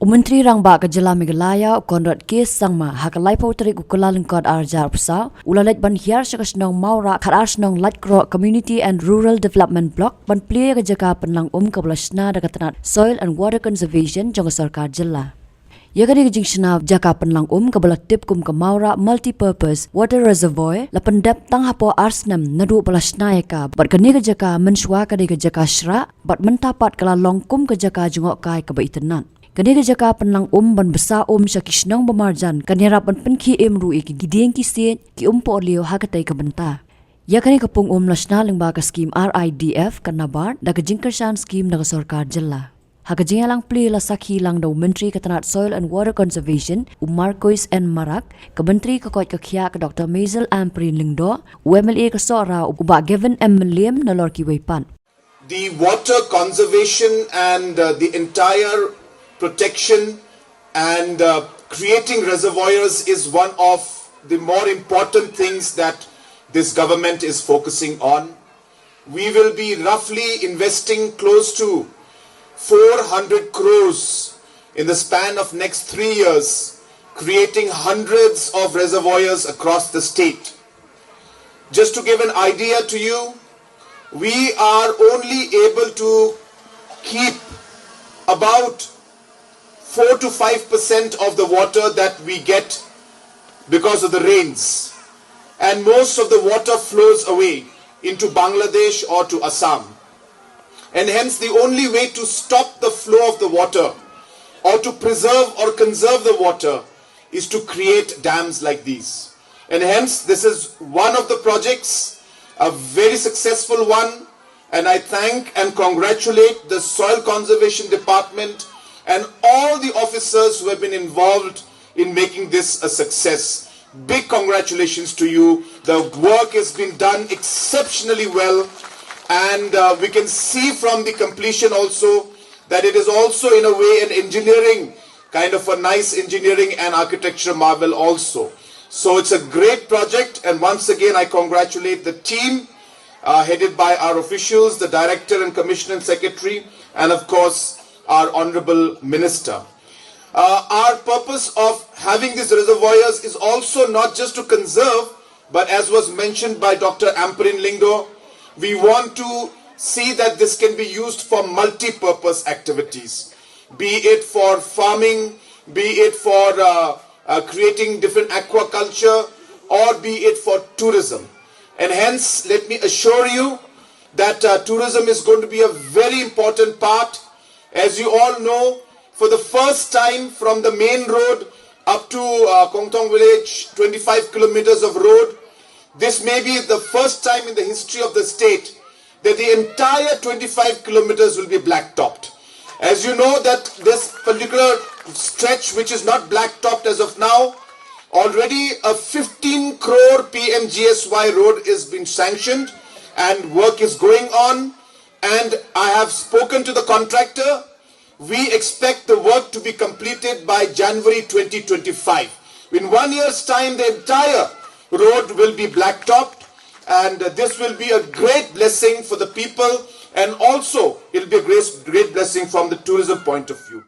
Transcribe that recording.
Menteri Rangba ke Jela Meghalaya konrad kes sangma hakalai pautrik ukula lengkot arjar psa ulalet ban hiar syakasnong Mawrah kharasnong Latcro Community and Rural Development Block ban Plie ke jaka penlang kablashna dakatanat Soil and Water Conservation jong sarkar Jela. Yakani jingshna jaka penlang kabala tip kum ke Mawrah multi-purpose water reservoir lapan Dept tang hapo arsnam nadu balashna yaka bat kani ke jaka menshwa kani ke jaka shrah bat mentapat kala longkum ke jaka jungok kai ke baitenat. Kani ke jaka penlang ban besar syakisnong bemarjan kanira ban penki ru ki gidieng ki siet ki po leo hakatai ke benta. Ya kani kapung lashna lengba ke skim RIDF kanabar da ke jingkersan skim da sarkar Jela. Hakajing lang Plie la sakhi lang daw Menteri Ketanat Soil and Water Conservation Marcos and Marak ke Menteri Kekot Kekhia ke Dr. Mazel Amprin Lingdo UMLA ke Sora uba Gavin M. Liam na lorki weipan. The water conservation and the entire protection and creating reservoirs is one of the more important things that this government is focusing on. We will be roughly investing close to 400 crores in the span of next 3 years, creating hundreds of reservoirs across the state. Just to give an idea to you, we are only able to keep about 4 to 5% of the water that we get because of the rains. And most of the water flows away into Bangladesh or to Assam. And hence the only way to stop the flow of the water or to preserve or conserve the water is to create dams like these. And hence this is one of the projects, a very successful one, and I thank and congratulate the Soil Conservation Department and all the officers who have been involved in making this a success. Big congratulations to you. The work has been done exceptionally well. And we can see from the completion also that it is also in a way an engineering, kind of a nice engineering and architecture marvel also. So it's a great project, and once again I congratulate the team headed by our officials, the Director and Commissioner and Secretary, and of course our Honorable Minister. Our purpose of having these reservoirs is also not just to conserve, but as was mentioned by Dr. Amprin Lingdo, we want to see that this can be used for multi-purpose activities, be it for farming, be it for creating different aquaculture, or be it for tourism. And hence, let me assure you that tourism is going to be a very important part. As you all know, for the first time from the main road up to Kongtong village, 25 kilometers of road, this may be the first time in the history of the state that the entire 25 kilometers will be black-topped. As you know that this particular stretch, which is not black-topped as of now, already a 15 crore PMGSY road is being sanctioned and work is going on. And I have spoken to the contractor. We expect the work to be completed by January 2025. In 1 year's time, the entire road will be black-topped, and this will be a great blessing for the people, and also it will be a great blessing from the tourism point of view.